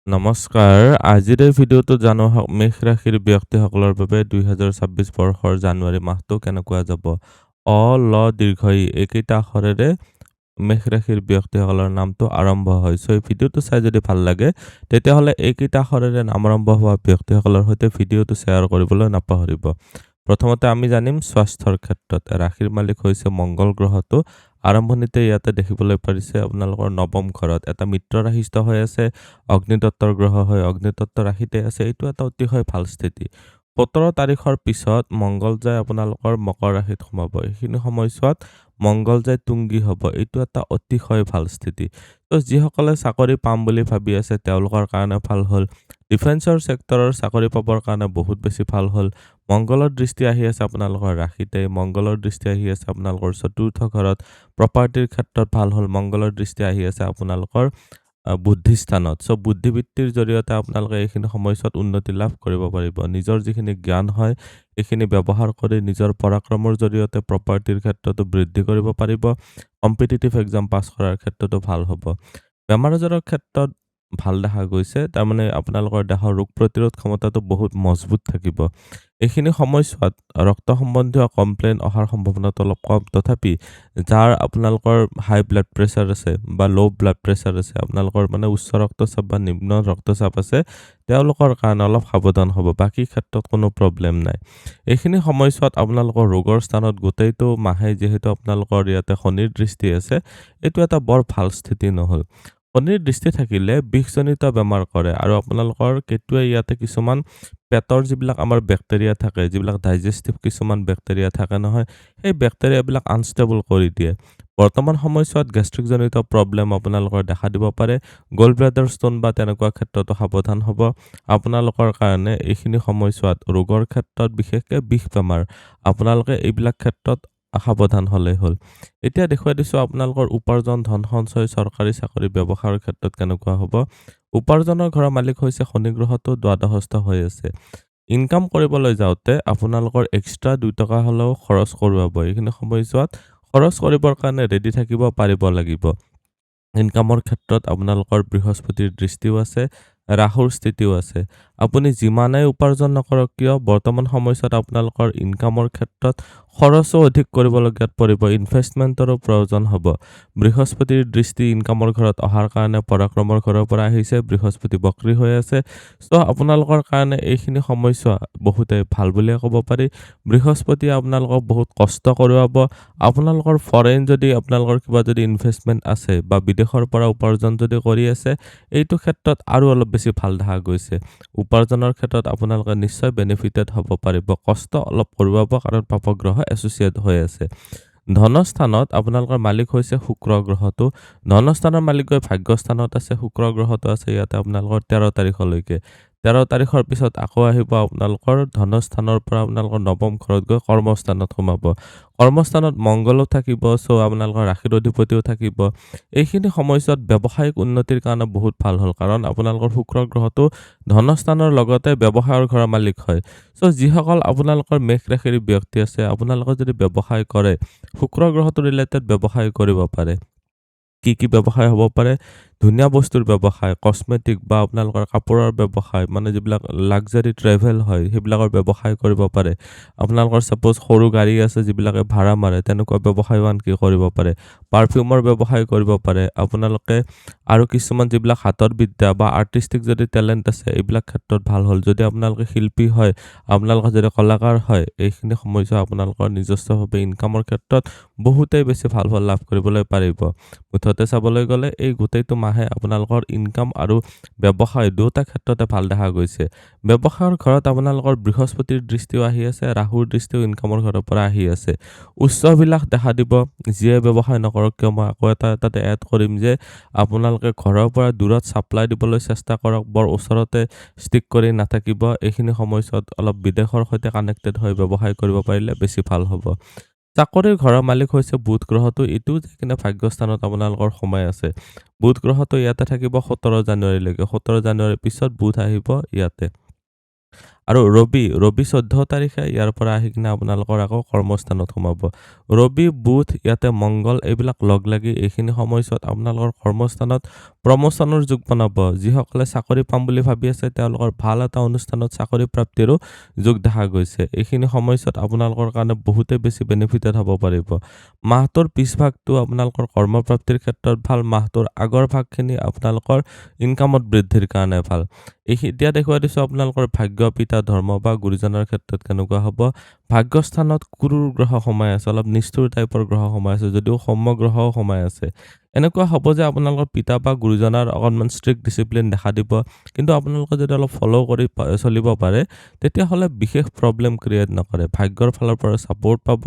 নমস্কাৰ। আজিৰ এই ভিডিঅ'টো জানো মেষ ৰাশিৰ ব্যক্তিসকলৰ বাবে ২০২৬ বৰ্ষৰ জানুৱাৰী মাহটো কেনেকুৱা যাব। অ, ল, দীৰ্ঘ ই এইকেইটা আখৰেৰে মেষ ৰাশিৰ ব্যক্তিসকলৰ নামটো আৰম্ভ হয়। চ' এই ভিডিঅ'টো চাই যদি ভাল লাগে, তেতিয়াহ'লে এইকেইটা আখৰেৰে নাম আৰম্ভ হোৱা ব্যক্তিসকলৰ সৈতে ভিডিঅ'টো শ্বেয়াৰ কৰিবলৈ নাপাহৰিব। প্ৰথমতে আমি জানিম স্বাস্থ্যৰ ক্ষেত্ৰত। ৰাশিৰ মালিক হৈছে মংগল গ্ৰহটো। আৰম্ভণিতে ইয়াতে দেখিবলৈ পাৰিছে আপোনালোকৰ নৱম ঘৰত এটা মিত্ৰ ৰাশিস্থ হৈ আছে। অগ্নিতত্ত্বৰ গ্ৰহ হয়, অগ্নিতত্ত্ব ৰাশিতে আছে। এইটো এটা অতিশয় ভাল স্থিতি। ১৭ তাৰিখৰ পিছত মংগল যায় আপোনালোকৰ মকৰ ৰাশিত সোমাব। এইখিনি সময়ছোৱাত মংগল যায় তুংগী হ'ব। এইটো এটা অতিশয় ভাল স্থিতি। ত' যিসকলে চাকৰি পাম বুলি ভাবি আছে তেওঁলোকৰ কাৰণে ভাল হ'ল। ডিফেন্সৰ ছেক্টৰৰ চাকৰি পাবৰ কাৰণে বহুত বেছি ভাল হ'ল। মংগলৰ দৃষ্টি আহি আছে আপোনালোকৰ ৰাশিতে, মংগলৰ দৃষ্টি আহি আছে আপোনালোকৰ চতুৰ্থ ঘৰত। প্ৰপাৰ্টিৰ ক্ষেত্ৰত ভাল হ'ল। মংগলৰ দৃষ্টি আহি আছে আপোনালোকৰ বুদ্ধিস্থানত। চ' বুদ্ধিবৃত্তিৰ জৰিয়তে আপোনালোকে এইখিনি সময়ছোৱাত উন্নতি লাভ কৰিব পাৰিব। নিজৰ যিখিনি জ্ঞান হয় এইখিনি ব্যৱহাৰ কৰি নিজৰ পৰাক্ৰমৰ জৰিয়তে প্ৰপাৰ্টিৰ ক্ষেত্ৰতো বৃদ্ধি কৰিব পাৰিব। কম্পিটিটিভ এক্সাম পাছ কৰাৰ ক্ষেত্ৰতো ভাল হ'ব। বেমাৰ আজাৰৰ ক্ষেত্ৰত ভাল দেখা গৈছে। তাৰমানে আপোনালোকৰ দেহৰ ৰোগ প্ৰতিৰোধ ক্ষমতাটো বহুত মজবুত থাকিব। এইখিনি সময়ছোৱাত ৰক্ত সম্বন্ধীয় কমপ্লেইন অহাৰ সম্ভাৱনাটো অলপ কম। তথাপি যাৰ আপোনালোকৰ হাই ব্লাড প্ৰেছাৰ আছে বা ল' ব্লাড প্ৰেছাৰ আছে, আপোনালোকৰ মানে উচ্চ ৰক্তচাপ বা নিম্ন ৰক্তচাপ আছে, তেওঁলোকৰ কাৰণে অলপ সাৱধান হ'ব। বাকী ক্ষেত্ৰত কোনো প্ৰব্লেম নাই। এইখিনি সময়ছোৱাত আপোনালোকৰ ৰোগৰ স্থানত গোটেইটো মাহে যিহেতু আপোনালোকৰ ইয়াতে শনিৰ দৃষ্টি আছে, এইটো এটা বৰ ভাল স্থিতি নহ'ল। শনিৰ দৃষ্টি থাকিলে বিষজনিত বেমাৰ কৰে আৰু আপোনালোকৰ কেতুৱে ইয়াতে কিছুমান পেটৰ যিবিলাক আমাৰ বেক্টেৰিয়া থাকে, যিবিলাক ডাইজেষ্টিভ কিছুমান বেক্টেৰিয়া থাকে নহয়, সেই বেক্টেৰিয়াবিলাক আনষ্টেবল কৰি দিয়ে। বৰ্তমান সময়ছোৱাত গেষ্ট্ৰিকজনিত প্ৰব্লেম আপোনালোকৰ দেখা দিব পাৰে। গ'ল্ড ব্লাডাৰ ষ্ট'ন বা তেনেকুৱা ক্ষেত্ৰতো সাৱধান হ'ব। আপোনালোকৰ কাৰণে এইখিনি সময়ছোৱাত ৰোগৰ ক্ষেত্ৰত বিশেষকৈ বিষ বেমাৰ, আপোনালোকে এইবিলাক ক্ষেত্ৰত সাৱধান হ'লেই হ'ল। এতিয়া দেখুৱাই দিছোঁ আপোনালোকৰ উপাৰ্জন, ধন সঞ্চয়, চৰকাৰী চাকৰি, ব্যৱসায়ৰ ক্ষেত্ৰত কেনেকুৱা হ'ব। উপাৰ্জনৰ ঘৰৰ মালিক হৈছে শনি গ্ৰহটো দ্বাদশস্থ হৈ আছে। ইনকাম কৰিবলৈ যাওঁতে আপোনালোকৰ এক্সট্ৰা ২ টকা হ'লেও খৰচ কৰোৱাব। এইখিনি সময়ছোৱাত খৰচ কৰিবৰ কাৰণে ৰেডি থাকিব পাৰিব লাগিব। ইনকামৰ ক্ষেত্ৰত আপোনালোকৰ বৃহস্পতিৰ দৃষ্টিও আছে, ৰাহুৰ স্থিতিও আছে। আপুনি যিমানেই উপাৰ্জন নকৰক কিয়, বৰ্তমান সময়ছোৱাত আপোনালোকৰ ইনকামৰ ক্ষেত্ৰত খৰচো অধিক কৰিবলগীয়াত পৰিব। ইনভেষ্টমেণ্টৰো প্ৰয়োজন হ'ব। বৃহস্পতিৰ দৃষ্টি ইনকামৰ ঘৰত অহাৰ কাৰণে পৰাক্ৰমৰ ঘৰৰ পৰা আহিছে। বৃহস্পতি বক্ৰী হৈ আছে। চ' আপোনালোকৰ কাৰণে এইখিনি সময়ছোৱা বহুতেই ভাল বুলিয়ে ক'ব পাৰি। বৃহস্পতিয়ে আপোনালোকক বহুত কষ্ট কৰোৱাব। আপোনালোকৰ ফৰেইন যদি আপোনালোকৰ কিবা যদি ইনভেষ্টমেণ্ট আছে বা বিদেশৰ পৰা উপাৰ্জন যদি কৰি আছে, এইটো ক্ষেত্ৰত আৰু অলপ বেছি ভাল দেখা গৈছে। উপাৰ্জনৰ ক্ষেত্ৰত আপোনালোকে নিশ্চয় বেনিফিটেড হ'ব পাৰিব। কষ্ট অলপ কৰোৱাব কাৰণ পাপগ্ৰহ এছ'চিয়েট হৈ আছে। ধনস্থানত আপোনালোকৰ মালিক হৈছে শুক্ৰ গ্ৰহটো। ধনস্থানৰ মালিক গৈ ভাগ্যস্থানত আছে, শুক্ৰ গ্ৰহটো আছে ইয়াতে আপোনালোকৰ ১৩ তাৰিখলৈকে। ১৩ তাৰিখৰ পিছত আকৌ আহিব আপোনালোকৰ ধনস্থানৰ পৰা আপোনালোকৰ নৱম ঘৰত গৈ কৰ্মস্থানত সোমাব। কৰ্মস্থানত মংগলো থাকিব, চ' আপোনালোকৰ ৰাশিৰ অধিপতিও থাকিব। এইখিনি সময়ছোৱাত ব্যৱসায়িক উন্নতিৰ কাৰণে বহুত ভাল হ'ল, কাৰণ আপোনালোকৰ শুক্ৰ গ্ৰহটো ধনস্থানৰ লগতে ব্যৱসায়ৰ ঘৰৰ মালিক হয়। চ' যিসকল আপোনালোকৰ মেষ ৰাশিৰ ব্যক্তি আছে, আপোনালোকে যদি ব্যৱসায় কৰে, শুক্ৰ গ্ৰহটো ৰিলেটেড ব্যৱসায় কৰিব পাৰে। কি ব্যৱসায় হ'ব পাৰে? ধুনীয়া বস্তুৰ ব্যৱসায়, কচমেটিক বা আপোনালোকৰ কাপোৰৰ ব্যৱসায়, মানে যিবিলাক লাক্সাৰী ট্ৰেভেল হয়, সেইবিলাকৰ ব্যৱসায় কৰিব পাৰে। আপোনালোকৰ ছাপ'জ সৰু গাড়ী আছে যিবিলাকে ভাড়া মাৰে, তেনেকুৱা ব্যৱসায়ো আনকি কৰিব পাৰে। পাৰফিউমৰ ব্যৱসায় কৰিব পাৰে। আপোনালোকে আৰু কিছুমান যিবিলাক হাতৰ বিদ্যা বা আৰ্টিষ্টিক যদি টেলেণ্ট আছে, এইবিলাক ক্ষেত্ৰত ভাল হ'ল। যদি আপোনালোকে শিল্পী হয়, আপোনালোকে যদি কলাকাৰ হয়, এইখিনি সময়ছোৱা আপোনালোকৰ নিজস্বভাৱে ইনকামৰ ক্ষেত্ৰত বহুতেই বেছি ভাল ফল লাভ কৰিবলৈ পাৰিব। মুঠতে চাবলৈ গ'লে এই গোটেইটো মাহে আপোনালোকৰ ইনকাম আৰু ব্যৱসায় দুয়োটা ক্ষেত্ৰতে ভাল দেখা গৈছে। ব্যৱসায়ৰ ঘৰত আপোনালোকৰ বৃহস্পতিৰ দৃষ্টিও আহি আছে, ৰাহুৰ দৃষ্টিও ইনকামৰ ঘৰৰ পৰা আহি আছে। উচ্চবিলাক দেখা দিব। যিয়ে ব্যৱসায় নকৰক কিয়, মই আকৌ তাতে এড কৰিম যে আপোনালোকে ঘৰৰ পৰা দূৰত ছাপ্লাই দিবলৈ চেষ্টা কৰক। বৰ ওচৰতে ষ্টিক কৰি নাথাকিব। এইখিনি সময়ছোৱাত অলপ বিদেশৰ সৈতে কানেক্টেড হৈ ব্যৱসায় কৰিব পাৰিলে বেছি ভাল হ'ব। চাকৰিৰ ঘৰৰ মালিক হৈছে বুধ গ্ৰহটো। এইটো যাই কিনে ভাগ্যস্থানত আপোনালোকৰ সময় আছে। বুধ গ্ৰহটো ইয়াতে থাকিব ১৭ জানুৱাৰীলৈকে। ১৭ জানুৱাৰীৰ পিছত বুধ আহিব ইয়াতে। আৰু ৰবি 14 তাৰিখে ইয়াৰ পৰা আহি কিনে আপোনালোকৰ আকৌ কৰ্মস্থানত সোমাব। ৰবি, বুধ, ইয়াতে মংগল এইবিলাক লগ লাগি এইখিনি সময়ছোৱাত আপোনালোকৰ কৰ্মস্থানত প্ৰমোচনৰ যোগ বনাব। যিসকলে চাকৰি পাম বুলি ভাবি আছে তেওঁলোকৰ ভাল এটা অনুষ্ঠানত চাকৰি প্ৰাপ্তিৰো যোগ দেখা গৈছে। এইখিনি সময়ছোৱাত আপোনালোকৰ কাৰণে বহুতে বেছি বেনিফিটেড হ'ব পাৰিব। মাহটোৰ পিছভাগটো আপোনালোকৰ কৰ্মপ্ৰাপ্তিৰ ক্ষেত্ৰত ভাল, মাহটোৰ আগৰ ভাগখিনি আপোনালোকৰ ইনকামত বৃদ্ধিৰ কাৰণে ভাল। এতিয়া দেখুৱাই দিছোঁ আপোনালোকৰ ভাগ্য, পিতা, ধৰ্ম বা গুৰুজনৰ ক্ষেত্ৰত কেনেকুৱা হ'ব। ভাগ্যস্থানত কুৰুৰ গ্ৰহ সোমাই আছে, অলপ নিষ্ঠুৰ টাইপৰ গ্ৰহ সোমাই আছে, যদিও সৌম্য গ্ৰহও সোমাই আছে। এনেকুৱা হ'ব যে আপোনালোকৰ পিতা বা গুৰুজনাৰ অকণমান ষ্ট্ৰিক্ট ডিচিপ্লিন দেখা দিব, কিন্তু আপোনালোকে যদি অলপ ফ'ল' কৰি চলিব পাৰে তেতিয়াহ'লে বিশেষ প্ৰব্লেম ক্ৰিয়েট নকৰে। ভাগ্যৰ ফালৰ পৰা ছাপোৰ্ট পাব।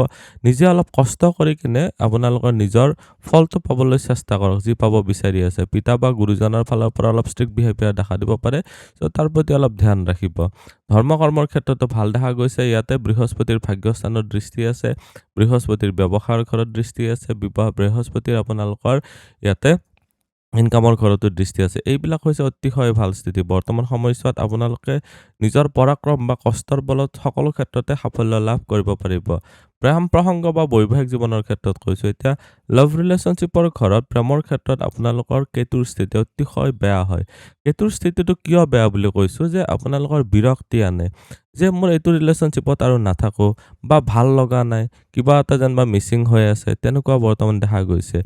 নিজে অলপ কষ্ট কৰি কিনে আপোনালোকৰ নিজৰ ফলটো পাবলৈ চেষ্টা কৰক, যি পাব বিচাৰি আছে। পিতা বা গুৰুজনৰ ফালৰ পৰা অলপ ষ্ট্ৰিক্ট বিহেভিয়াৰ দেখা দিব পাৰে, চ' তাৰ প্ৰতি অলপ ধ্যান ৰাখিব। ধৰ্ম কৰ্মৰ ক্ষেত্ৰতো ভাল দেখা গৈছে। ইয়াতে বৃহস্পতিৰ ভাগ্যস্থানৰ দৃষ্টি আছে, বৃহস্পতিৰ ব্যৱসায়ৰ ঘৰত দৃষ্টি আছে, বৃহস্পতিৰ আপোনালোকৰ ইয়াতে ইনকামৰ ঘৰতো দৃষ্টি আছে। এইবিলাক হৈছে অতিশয় ভাল স্থিতি। বৰ্তমান সময়ছোৱাত আপোনালোকে নিজৰ পৰাক্ৰম বা কষ্টৰ বলত সকলো ক্ষেত্ৰতে সাফল্য লাভ কৰিব পাৰিব। প্ৰেম প্ৰসংগ বা বৈবাহিক জীৱনৰ ক্ষেত্ৰত কৈছোঁ। এতিয়া লাভ ৰিলেশ্যনশ্বিপৰ ঘৰত প্ৰেমৰ ক্ষেত্ৰত আপোনালোকৰ কেতুৰ স্থিতি অতিশয় বেয়া হয়। কেতুৰ স্থিতিটো কিয় বেয়া বুলি কৈছোঁ যে আপোনালোকৰ বিৰক্তি আনে, যে মোৰ এইটো ৰিলেশ্যনশ্বিপত আৰু নাথাকোঁ বা ভাল লগা নাই, কিবা এটা যেনিবা মিচিং হৈ আছে, তেনেকুৱা বৰ্তমান দেখা গৈছে।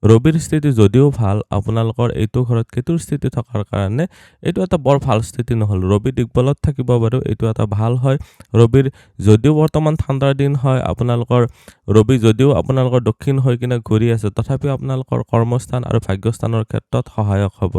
ৰবিৰ স্থিতি যদিও ভাল, আপোনালোকৰ এইটো ঘৰত কেতুৰ স্থিতি থকাৰ কাৰণে এইটো এটা বৰ ভাল স্থিতি নহ'ল। ৰবি দিগবলত থাকিব বাৰু, এইটো এটা ভাল হয়। ৰবিৰ যদিও বৰ্তমান ঠাণ্ডাৰ দিন হয়, ৰবি যদিও আপোনালোকৰ দক্ষিণ হৈ কিনে ঘূৰি আছে, তথাপিও আপোনালোকৰ কৰ্মস্থান আৰু ভাগ্যস্থানৰ ক্ষেত্ৰত সহায়ক হ'ব।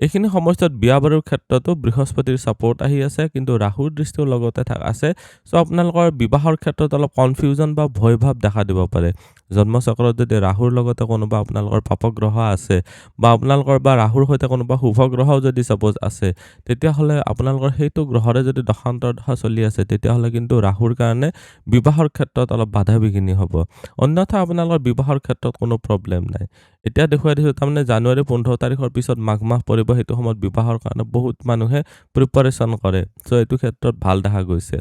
এইখিনি সময়ছোৱাত বিয়া বাৰুৰ ক্ষেত্ৰতো বৃহস্পতিৰ ছাপোৰ্ট আহি আছে, কিন্তু ৰাহুৰ দৃষ্টিও লগতে আছে। চ' আপোনালোকৰ বিবাহৰ ক্ষেত্ৰত অলপ কনফিউজন বা ভয় ভাৱ দেখা দিব পাৰে। জন্মচক্ৰত যদি ৰাহুৰ লগতে কোনোবা আপোনালোকৰ পাপগ্ৰহ আছে বা আপোনালোকৰ বা ৰাহুৰ সৈতে কোনোবা শুভ গ্ৰহও যদি ছাপ'জ আছে, তেতিয়াহ'লে আপোনালোকৰ সেইটো গ্ৰহৰে যদি দশান্তৰ দশা চলি আছে, তেতিয়াহ'লে কিন্তু ৰাহুৰ কাৰণে বিবাহৰ ক্ষেত্ৰত অলপ বাধা বিঘিনি হ'ব। অন্যথা আপোনালোকৰ বিবাহৰ ক্ষেত্ৰত কোনো প্ৰব্লেম নাই। এতিয়া দেখুৱাই দিছোঁ, তাৰমানে জানুৱাৰী 15 তাৰিখৰ পিছত মাঘ মাহ পৰিব, সেইটো সময়ত বিবাহৰ কাৰণে বহুত মানুহে প্ৰিপাৰেশ্যন কৰে। চ' এইটো ক্ষেত্ৰত ভাল দেখা গৈছে।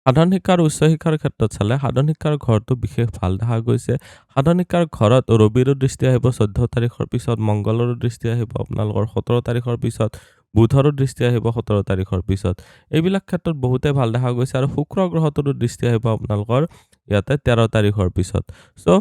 সাধাৰণ শিক্ষা আৰু উচ্চ শিক্ষাৰ ক্ষেত্ৰত চালে সাধাৰণ শিক্ষাৰ ঘৰটো বিশেষ ভাল দেখা গৈছে। সাধাৰণ শিক্ষাৰ ঘৰত ৰবিৰো দৃষ্টি আহিব 14 তাৰিখৰ পিছত, মংগলৰো দৃষ্টি আহিব আপোনালোকৰ 17 তাৰিখৰ পিছত, বুধৰো দৃষ্টি আহিব 17 তাৰিখৰ পিছত। এইবিলাক ক্ষেত্ৰত বহুতে ভাল দেখা গৈছে আৰু শুক্ৰ গ্ৰহটোৰো দৃষ্টি আহিব আপোনালোকৰ ইয়াতে 13 তাৰিখৰ পিছত। চ'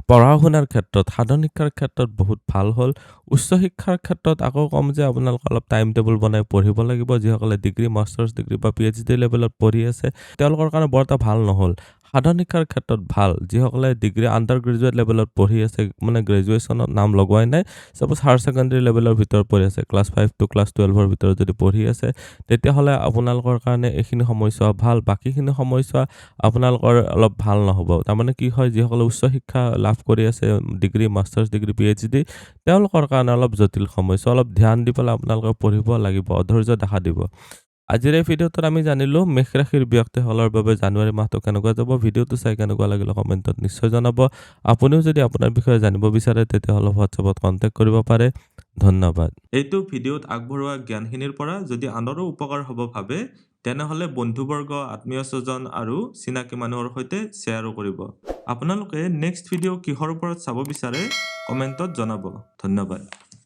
পঢ়া শুনাৰ ক্ষেত্ৰত সাধাৰণ শিক্ষাৰ ক্ষেত্ৰত বহুত ভাল হ'ল। উচ্চ শিক্ষাৰ ক্ষেত্ৰত আকৌ ক'ম যে আপোনালোকে অলপ টাইম টেবুল বনাই পঢ়িব লাগিব। যিসকলে ডিগ্ৰী, মাষ্টাৰ্ছ ডিগ্ৰী বা PhD লেভেলত পঢ়ি আছে তেওঁলোকৰ কাৰণে বৰ এটা ভাল নহ'ল। সাধাৰণ শিক্ষাৰ ক্ষেত্ৰত ভাল, যিসকলে ডিগ্ৰী আণ্ডাৰ গ্ৰেজুৱেট লেভেলত পঢ়ি আছে, মানে গ্ৰেজুৱেশ্যনত নাম লগোৱাই নাই, ছাপ'জ হায়াৰ ছেকেণ্ডেৰী লেভেলৰ ভিতৰত পঢ়ি আছে, ক্লাছ 5 to ক্লাছ 12ৰ ভিতৰত যদি পঢ়ি আছে, তেতিয়াহ'লে আপোনালোকৰ কাৰণে এইখিনি সময়ছোৱা ভাল। বাকীখিনি সময়ছোৱা আপোনালোকৰ অলপ ভাল নহ'ব। তাৰমানে কি হয়, যিসকলে উচ্চ শিক্ষা লাভ কৰি আছে, ডিগ্ৰী, মাষ্টাৰ্ছ ডিগ্ৰী, PhD, তেওঁলোকৰ কাৰণে অলপ জটিল সমস্যা। অলপ ধ্যান দি পেলাই আপোনালোকে পঢ়িব লাগিব, অধৈৰ্য দেখা দিব। আজিৰ এই ভিডিঅ'টোত আমি জানিলোঁ মেষ ৰাশিৰ ব্যক্তিসকলৰ বাবে জানুৱাৰী মাহটো কেনেকুৱা যাব। ভিডিঅ'টো চাই কেনেকুৱা লাগিলে কমেণ্টত নিশ্চয় জনাব। আপুনিও যদি আপোনাৰ বিষয়ে জানিব বিচাৰে তেতিয়াহ'লে হোৱাটছএপত কণ্টেক্ট কৰিব পাৰে। ধন্যবাদ। এইটো ভিডিঅ'ত আগবঢ়োৱা জ্ঞানখিনিৰ পৰা যদি আনৰো উপকাৰ হ'ব ভাবে, তেনেহ'লে বন্ধুবৰ্গ, আত্মীয় স্বজন আৰু চিনাকি মানুহৰ সৈতে শ্বেয়াৰো কৰিব। আপোনালোকে নেক্সট ভিডিঅ' কিহৰ ওপৰত চাব বিচাৰে কমেণ্টত জনাব। ধন্যবাদ।